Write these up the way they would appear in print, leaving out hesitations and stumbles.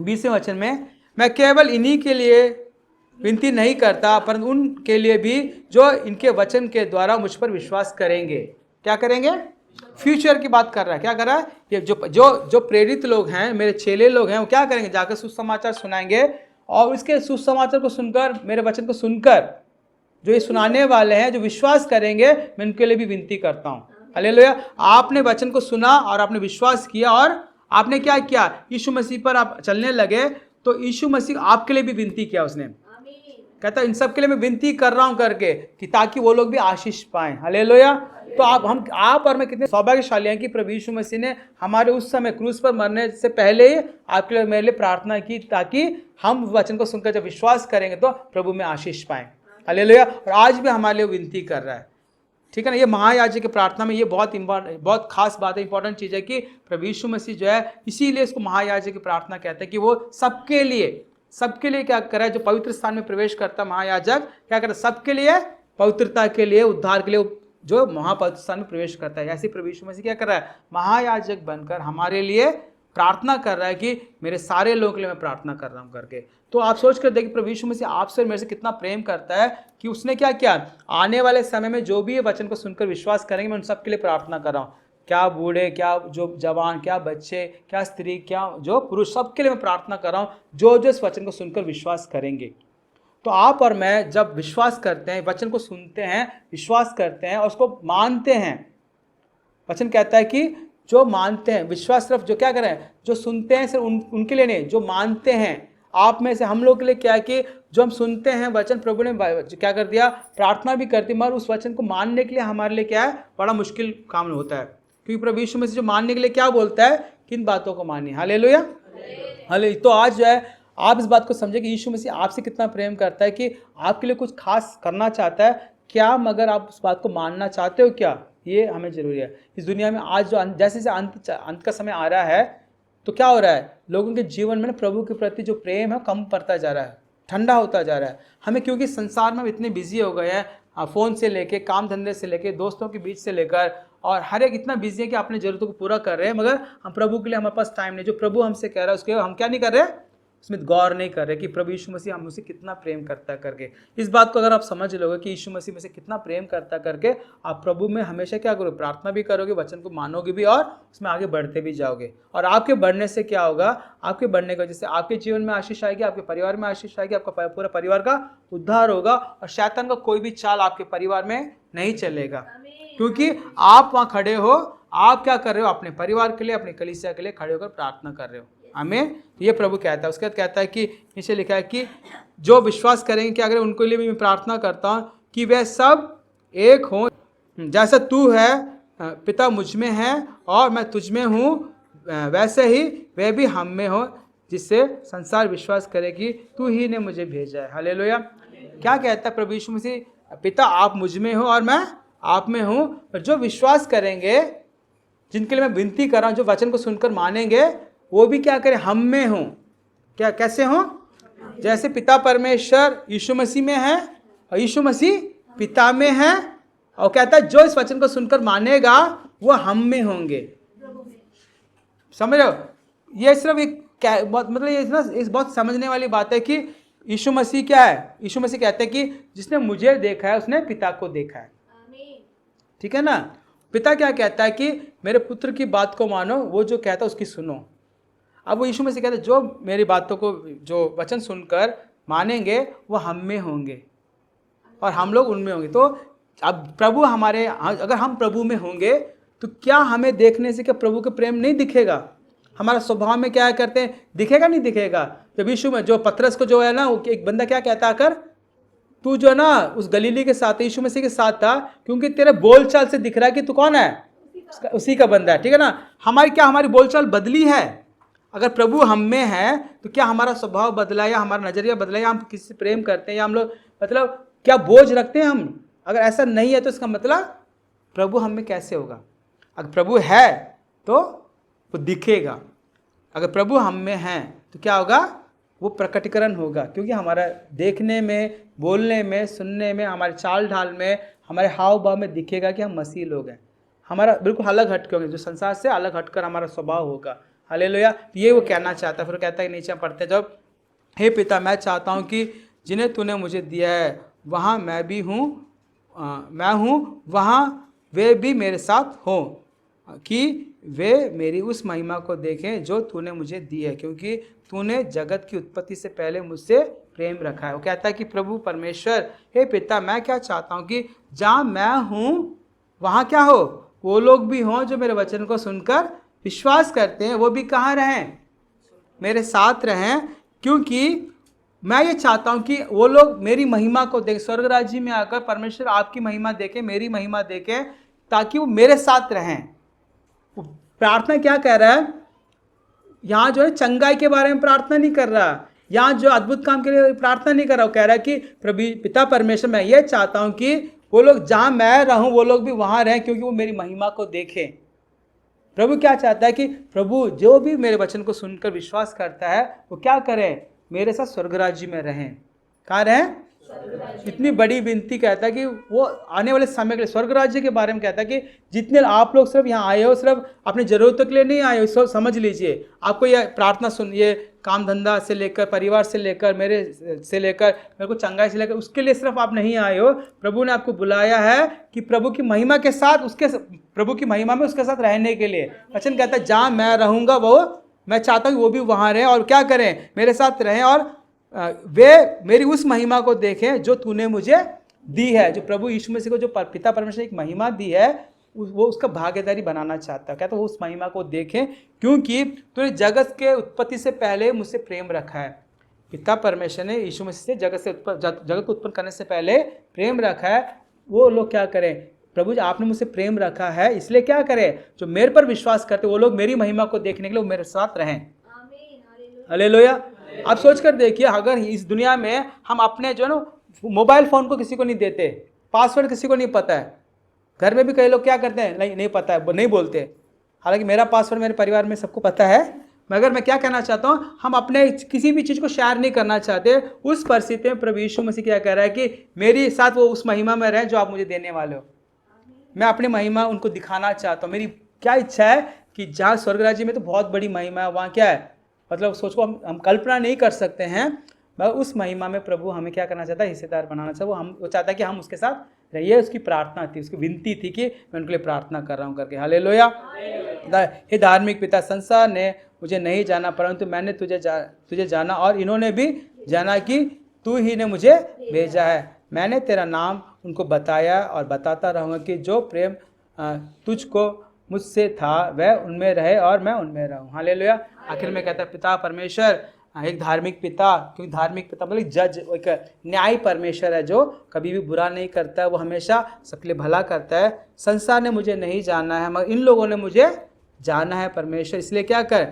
20वें वचन में, मैं केवल इन्हीं के लिए विनती नहीं करता परंतु उनके लिए भी जो इनके वचन के द्वारा मुझ पर विश्वास करेंगे। क्या करेंगे? फ्यूचर की बात कर रहा है। क्या कर रहा है? ये जो जो जो प्रेरित लोग हैं, मेरे चेले लोग हैं, वो क्या करेंगे? जाकर सुसमाचार सुनाएंगे और इसके सुसमाचार को सुनकर, मेरे वचन को सुनकर जो ये सुनाने वाले हैं, जो विश्वास करेंगे, मैं उनके लिए भी विनती करता हूँ। हालेलुया। आपने वचन को सुना और आपने विश्वास किया और आपने क्या किया? यीशु मसीह पर आप चलने लगे, तो यीशु मसीह आपके लिए भी विनती किया उसने। कहता है इन सब के लिए मैं विनती कर रहा हूं करके, कि ताकि वो लोग भी आशीष पाएं। हालेलुया। तो आप और मैं कितने सौभाग्यशाली हैं कि प्रभु यीशु मसीह ने हमारे उस समय क्रूस पर मरने से पहले ही आपके लिए, मेरे लिए प्रार्थना की, ताकि हम वचन को सुनकर जब विश्वास करेंगे तो प्रभु में आशीष पाएं। हालेलुया। और आज भी हमारे लिए विनती कर रहा है। ठीक है ना। ये महायाजक की प्रार्थना में ये बहुत खास बात है, इंपॉर्टेंट चीज़ है कि प्रभु यीशु मसीह जो है, इसीलिए इसको महायाजक की प्रार्थना कहते हैं कि वो सबके लिए क्या करे? जो पवित्र स्थान में प्रवेश करता महायाजक क्या करता? सबके लिए, पवित्रता के लिए, उद्धार के लिए जो महापवित्र स्थान में प्रवेश करता है। ऐसे प्रभु यीशु मसीह क्या कर रहा है? महायाजक बनकर हमारे लिए प्रार्थना कर रहा है कि मेरे सारे लोगों के लिए मैं प्रार्थना कर रहा हूं करके। तो आप सोच कर देखिए प्रभु यीशु मसीह आपसे और मेरे से कितना प्रेम करता है कि उसने क्या किया? आने वाले समय में जो भी ये वचन को सुनकर विश्वास करेंगे, मैं उन सबके लिए प्रार्थना कर रहा हूँ। क्या बूढ़े, क्या जो जवान, क्या बच्चे, क्या स्त्री, क्या जो पुरुष, सबके लिए मैं प्रार्थना कर रहा हूँ जो जो इस वचन को सुनकर विश्वास करेंगे। तो आप और मैं जब विश्वास करते हैं, वचन को सुनते हैं, विश्वास करते हैं और उसको मानते हैं, वचन कहता है कि जो मानते हैं, विश्वास सिर्फ जो क्या करें? जो सुनते हैं, सिर्फ उनके लिए नहीं, जो मानते हैं। आप में से हम लोग के लिए क्या है कि जो हम सुनते हैं वचन, प्रभु ने क्या कर दिया? प्रार्थना भी करती, मगर उस वचन को मानने के लिए हमारे लिए क्या है? बड़ा मुश्किल काम होता है। क्योंकि प्रभु यीशु मसीह जो मानने के लिए क्या बोलता है? किन बातों को मानिए। हालेलुया। हालेलुया। तो आज जो है आप इस बात को समझे कि यीशु मसीह आपसे कितना प्रेम करता है, कि आपके लिए कुछ खास करना चाहता है क्या, मगर आप उस बात को मानना चाहते हो क्या? ये हमें जरूरी है। इस दुनिया में आज जो जैसे अंत का समय आ रहा है, तो क्या हो रहा है? लोगों के जीवन में प्रभु के प्रति जो प्रेम है कम पड़ता जा रहा है, ठंडा होता जा रहा है। हमें क्योंकि संसार में हम इतने बिजी हो गए हैं, फ़ोन से लेके, काम धंधे से लेके, दोस्तों के बीच से लेकर, और हर एक इतना बिजी है कि अपनी ज़रूरतों को पूरा कर रहे हैं, मगर हम प्रभु के लिए हमारे पास टाइम नहीं। जो प्रभु हमसे कह रहा है उसके हम क्या नहीं कर रहे? उसमें गौर नहीं कर रहे कि प्रभु यीशु मसीह हमसे कितना प्रेम करता करके। इस बात को अगर आप समझ लोगे कि यीशु मसीह में से कितना प्रेम करता करके, आप प्रभु में हमेशा क्या करोगे? प्रार्थना भी करोगे, वचन को मानोगे भी और उसमें आगे बढ़ते भी जाओगे। और आपके बढ़ने से क्या होगा? आपके बढ़ने की वजह से आपके जीवन में आशीष आएगी, आपके परिवार में आशीष आएगी, आपका पूरा परिवार का उद्धार होगा और शैतान का कोई भी चाल आपके परिवार में नहीं चलेगा, क्योंकि आप वहाँ खड़े हो। आप क्या कर रहे हो? अपने परिवार के लिए, अपनी कलीसिया के लिए खड़े होकर प्रार्थना कर रहे हो। आमीन। तो ये प्रभु कहता है। उसके बाद कहता है कि नीचे लिखा है कि जो विश्वास करेंगे, क्या करें? उनके लिए भी मैं प्रार्थना करता हूँ कि वे सब एक हों, जैसा तू है पिता मुझ में है और मैं तुझ में हूँ, वैसे ही वे भी हम में हो, जिससे संसार विश्वास करे कि तू ही ने मुझे भेजा है। हालेलुया। क्या कहता है प्रभु यीशु मसीह? पिता आप मुझ में हो और मैं आप में हूँ, और जो विश्वास करेंगे, जिनके लिए मैं विनती कर रहा हूँ, जो वचन को सुनकर मानेंगे, वो भी क्या करें? हम में हों। क्या? कैसे हों? जैसे पिता परमेश्वर यीशु मसीह में है और यीशु मसीह पिता में है, और कहता है जो इस वचन को सुनकर मानेगा वो हम में होंगे। समझ रहे हो? ये सिर्फ एक मतलब ये ना इस बहुत समझने वाली बात है कि यीशु मसीह क्या है? यीशु मसीह कहते हैं कि जिसने मुझे देखा है उसने पिता को देखा है। ठीक है ना। पिता क्या कहता है कि मेरे पुत्र की बात को मानो, वो जो कहता है उसकी सुनो। अब वो यीशु मसीह कहते हैं जो मेरी बातों को, जो वचन सुनकर मानेंगे वो हम में होंगे और हम लोग उनमें होंगे। तो अब प्रभु हमारे, अगर हम प्रभु में होंगे तो क्या हमें देखने से क्या प्रभु का प्रेम नहीं दिखेगा? हमारा स्वभाव में क्या करते हैं? दिखेगा नहीं दिखेगा? जब यीशु में जो पतरस को जो है ना, एक बंदा क्या कहता आकर, तू जो है ना उस गलीली के साथ, यीशु मसीह के साथ था, क्योंकि तेरे बोलचाल से दिख रहा है कि तू कौन है? उसी का बंदा है। ठीक है ना। हमारी बोलचाल बदली है? अगर प्रभु हम में है तो क्या हमारा स्वभाव बदला, या हमारा नजरिया बदला, या हम किसी से प्रेम करते हैं, या हम लोग मतलब क्या बोझ रखते हैं हम? अगर ऐसा नहीं है तो इसका मतलब प्रभु हम में कैसे होगा? अगर प्रभु है तो वो दिखेगा। अगर प्रभु हम में है तो क्या होगा? वो प्रकटीकरण होगा, क्योंकि हमारा देखने में, बोलने में, सुनने में, हमारे चाल ढाल में, हमारे हाव भाव में दिखेगा कि हम मसीह लोग हैं। हमारा बिल्कुल अलग हटके होंगे, जो संसार से अलग हटकर हमारा स्वभाव होगा। हालेलुया। ये वो कहना चाहता है। फिर कहता है नीचे पढ़ते जब, हे पिता मैं चाहता हूँ कि जिन्हें तूने मुझे दिया है वहाँ मैं भी हूँ, मैं हूँ वहाँ वे भी मेरे साथ हों, कि वे मेरी उस महिमा को देखें जो तूने मुझे दी है, क्योंकि तूने जगत की उत्पत्ति से पहले मुझसे प्रेम रखा है। वो कहता है कि प्रभु परमेश्वर, हे पिता मैं क्या चाहता हूँ कि जहाँ मैं हूँ वहाँ क्या हो, वो लोग भी हों जो मेरे वचन को सुनकर विश्वास करते हैं, वो भी कहाँ रहें, मेरे साथ रहें, क्योंकि मैं ये चाहता हूँ कि वो लोग मेरी महिमा को देखें, स्वर्ग राज्य में आकर परमेश्वर आपकी महिमा देखें, मेरी महिमा देखें, ताकि वो मेरे साथ रहें। प्रार्थना क्या कह रहा है यहाँ, जो है चंगाई के बारे में प्रार्थना नहीं कर रहा, यहाँ जो अद्भुत काम के लिए प्रार्थना नहीं कर रहा, वो कह रहा है कि प्रभु पिता परमेश्वर मैं ये चाहता हूँ कि वो लोग जहाँ मैं रहूँ वो लोग भी वहाँ रहें, क्योंकि वो मेरी महिमा को देखें। प्रभु क्या चाहता है कि प्रभु जो भी मेरे वचन को सुनकर विश्वास करता है वो क्या करें, मेरे साथ स्वर्ग राज्य में रहें। कहाँ रहें? इतनी बड़ी विनती कहता है कि वो आने वाले समय के लिए स्वर्ग राज्य के बारे में कहता है कि जितने आप लोग सिर्फ यहाँ आए हो, सिर्फ अपनी ज़रूरतों के लिए नहीं आए हो, समझ लीजिए आपको यह प्रार्थना सुन, ये काम धंधा से लेकर, परिवार से लेकर, मेरे को चंगाई से लेकर, उसके लिए सिर्फ आप नहीं आए हो। प्रभु ने आपको बुलाया है कि प्रभु की महिमा के साथ, प्रभु की महिमा में उसके साथ रहने के लिए। वचन कहता है जहाँ मैं रहूँगा वो, मैं चाहता हूँ वो भी वहाँ रहें और क्या करें, मेरे साथ रहें, और वे मेरी उस महिमा को देखें जो तूने मुझे दी है। जो प्रभु यीशु मसीह को जो पिता परमेश्वर ने एक महिमा दी है, वो उसका भागीदारी बनाना चाहता है। कहता है वो उस महिमा को देखें, क्योंकि तूने जगत के उत्पत्ति से पहले मुझसे प्रेम रखा है। पिता परमेश्वर ने यीशु मसीह से जगत को उत्पन्न करने से पहले प्रेम रखा है। वो लोग क्या करें, प्रभु जी आपने मुझसे प्रेम रखा है, इसलिए क्या करें, जो मेरे पर विश्वास करते वो लोग मेरी महिमा को देखने के लिए वो मेरे साथ रहें। हालेलुया। आप सोच कर देखिए, अगर इस दुनिया में हम अपने जो ना मोबाइल फ़ोन को किसी को नहीं देते, पासवर्ड किसी को नहीं पता है, घर में भी कई लोग क्या करते हैं, नहीं पता है, नहीं बोलते। हालांकि मेरा पासवर्ड मेरे परिवार में सबको पता है, मगर मैं क्या कहना चाहता हूँ, हम अपने किसी भी चीज़ को शेयर नहीं करना चाहते। उस परिस्थिति में प्रभु यीशु मसीह क्या कह रहा है कि मेरे साथ वो उस महिमा में रहें जो आप मुझे देने वाले हो। मैं अपनी महिमा उनको दिखाना चाहता हूँ। मेरी क्या इच्छा है कि जहाँ स्वर्ग राज्य में तो बहुत बड़ी महिमा है, वहाँ क्या है, मतलब सोच को हम कल्पना नहीं कर सकते हैं, मगर उस महिमा में प्रभु हमें क्या करना चाहता है, हिस्सेदार बनाना चाहता है। वो चाहता है कि हम उसके साथ रहिए। उसकी प्रार्थना थी, उसकी विनती थी कि मैं उनके लिए प्रार्थना कर रहा हूँ करके। हालेलुया। हे धार्मिक पिता, संसार ने मुझे नहीं जाना, परंतु मैंने तुझे जाना, और इन्होंने भी जाना कि तू ही ने मुझे भेजा है। मैंने तेरा नाम उनको बताया और बताता रहूँगा कि जो प्रेम तुझको मुझसे था वह उनमें रहे और मैं उनमें रहूँ। हालेलुया। आखिर में कहता है पिता परमेश्वर एक धार्मिक पिता, क्योंकि धार्मिक पिता मतलब जज, एक न्याय परमेश्वर है जो कभी भी बुरा नहीं करता है, वो हमेशा सबके लिए भला करता है। संसार ने मुझे नहीं जाना है, मगर इन लोगों ने मुझे जाना है परमेश्वर, इसलिए क्या कर,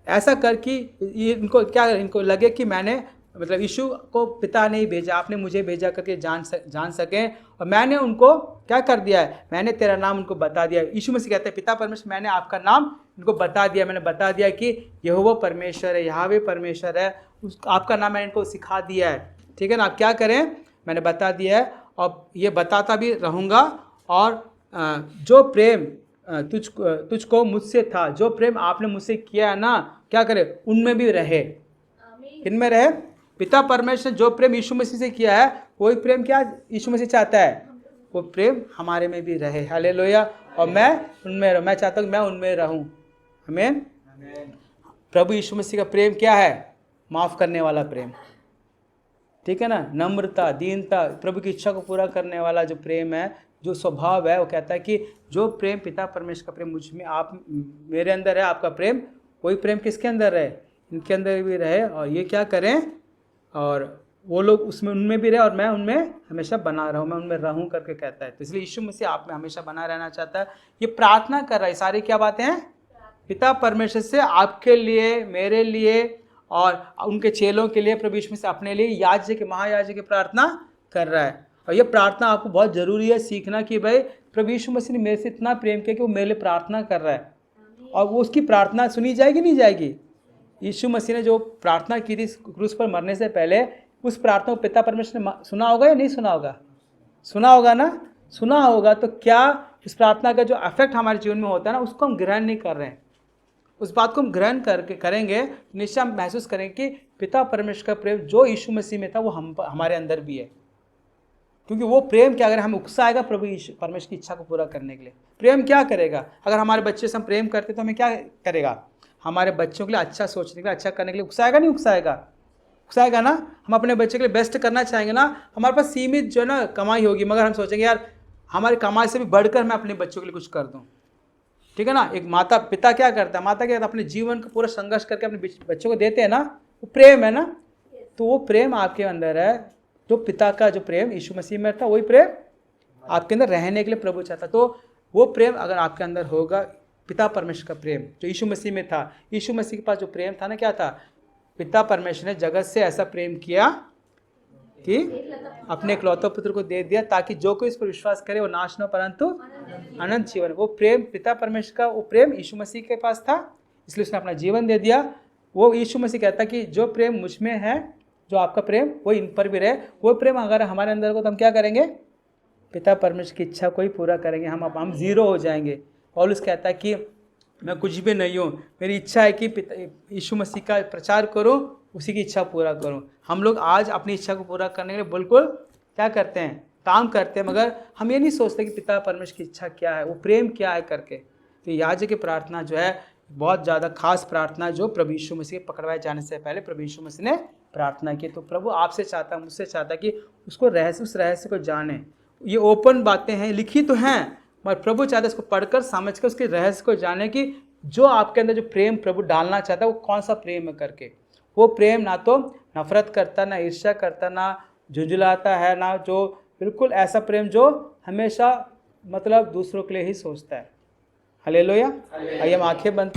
ऐसा कर कि इनको लगे कि मैंने मतलब यीशु को पिता ने ही भेजा, आपने मुझे भेजा करके जान सकें। और मैंने उनको क्या कर दिया है, मैंने तेरा नाम उनको बता दिया। यीशु मसीह कहते हैं पिता परमेश्वर मैंने आपका नाम इनको बता दिया, मैंने बता दिया कि यहोवा परमेश्वर है, यहोवा परमेश्वर है, आपका नाम मैंने इनको सिखा दिया है। ठीक है ना, आप क्या करें, मैंने बता दिया है और ये बताता भी रहूँगा। और जो प्रेम तुझको मुझसे था, जो प्रेम आपने मुझसे किया है ना, क्या करे, उनमें भी रहे। किनमें रहे? पिता परमेश्वर जो प्रेम यीशु मसीह से किया है, वही प्रेम क्या यीशु मसीह चाहता है, वो प्रेम हमारे में भी रहे। हालेलुया। और मैं उनमें रहूँ, मैं चाहता हूँ मैं उनमें रहूँ। आमीन। प्रभु यीशु मसीह का प्रेम क्या है? माफ़ करने वाला प्रेम। ठीक है ना, नम्रता, दीनता, प्रभु की इच्छा को पूरा करने वाला जो प्रेम है, जो स्वभाव है, वो कहता है कि जो प्रेम पिता परमेश्वर का प्रेम मुझ में, आप मेरे अंदर है, आपका प्रेम, वही प्रेम किसके अंदर रहे, इनके अंदर भी रहे। और ये क्या करें, और वो लोग उसमें उनमें भी रहे और मैं उनमें हमेशा बना रहूँ, मैं उनमें रहूँ करके कहता है। तो इसलिए यीशु मसीह आप में हमेशा बना रहना चाहता है। ये प्रार्थना कर रहा है। सारी क्या बातें हैं? पिता परमेश्वर से आपके लिए, मेरे लिए और उनके चेलों के लिए प्रभु यीशु मसीह अपने लिए याजक के, महायाजक की प्रार्थना कर रहा है। और ये प्रार्थना आपको बहुत ज़रूरी है सीखना कि भाई प्रभु यीशु मसीह ने मेरे से इतना प्रेम किया कि वो मेरे लिए प्रार्थना कर रहा है, और वो उसकी प्रार्थना सुनी जाएगी नहीं जाएगी। यीशु मसीह ने जो प्रार्थना की थी क्रूस पर मरने से पहले, उस प्रार्थना को पिता परमेश्वर ने सुना होगा या नहीं सुना होगा? सुना होगा ना, सुना होगा। तो क्या इस प्रार्थना का जो इफेक्ट हमारे जीवन में होता है ना, उसको हम ग्रहण नहीं कर रहे हैं। उस बात को हम ग्रहण करके करेंगे, निश्चय हम महसूस करेंगे कि पिता परमेश्वर का प्रेम जो यीशु मसीह में था वो हमारे अंदर भी है। क्योंकि वो प्रेम क्या, अगर हम उकसाएगा प्रभु परमेश्वर की इच्छा को पूरा करने के लिए, प्रेम क्या करेगा? अगर हमारे बच्चे से हम प्रेम करते तो हमें क्या करेगा? हमारे बच्चों के लिए अच्छा सोचने के लिए, अच्छा करने के लिए उकसाएगा, नहीं उकसाएगा? उकसाएगा ना। हम अपने बच्चे के लिए बेस्ट करना चाहेंगे ना। हमारे पास सीमित जो है ना कमाई होगी, मगर हम सोचेंगे यार हमारी कमाई से भी बढ़कर मैं अपने बच्चों के लिए कुछ कर दूं। ठीक है ना। एक माता पिता क्या करता है? माता क्या करता है? अपने जीवन का पूरा संघर्ष करके अपने बच्चों को देते हैं ना, वो प्रेम है ना। तो वो प्रेम आपके अंदर है, जो पिता का जो प्रेम यीशु मसीह में था, वही प्रेम आपके अंदर रहने के लिए प्रभु चाहता। तो वो प्रेम अगर आपके अंदर होगा, पिता परमेश्वर का प्रेम जो यीशु मसीह में था, यीशु मसीह के पास जो प्रेम था ना, क्या था? पिता परमेश्वर ने जगत से ऐसा प्रेम किया कि अपने इकलौते पुत्र को दे दिया, ताकि जो कोई इस पर विश्वास करे वो नाश न परंतु अनंत जीवन। वो प्रेम पिता परमेश्वर का, वो प्रेम यीशु मसीह के पास था, इसलिए उसने अपना जीवन दे दिया। वो यीशु मसीह कहता कि जो प्रेम मुझ में है, जो आपका प्रेम वो इन पर भी रहे। वो प्रेम अगर हमारे अंदर हो तो हम क्या करेंगे? पिता परमेश्वर की इच्छा को ही पूरा करेंगे। हम जीरो हो जाएंगे। पौलुस कहता है कि मैं कुछ भी नहीं हूँ, मेरी इच्छा है कि यीशु मसीह का प्रचार करूँ, उसी की इच्छा पूरा करूँ। हम लोग आज अपनी इच्छा को पूरा करने के लिए बिल्कुल क्या करते हैं? काम करते हैं, मगर हम ये नहीं सोचते कि पिता परमेश्वर की इच्छा क्या है, वो प्रेम क्या है करके। तो याजक की प्रार्थना जो है बहुत ज़्यादा खास प्रार्थना, जो प्रभु यीशु मसीह के पकड़वाए जाने से पहले प्रभु यीशु मसीह ने प्रार्थना की। तो प्रभु आपसे चाहता, मुझसे चाहता कि उसको उस रहस्य को जाने। ये ओपन बातें हैं, लिखी तो हैं, मगर प्रभु चाहता है इसको पढ़कर समझ कर उसके रहस्य को जाने कि जो आपके अंदर जो प्रेम प्रभु डालना चाहता है वो कौन सा प्रेम है करके। वो प्रेम ना तो नफरत करता, ना ईर्ष्या करता, ना झुंझुलाता है, ना जो बिल्कुल ऐसा प्रेम जो हमेशा मतलब दूसरों के लिए ही सोचता है। हालेलुया। आइए हम आंखें बंद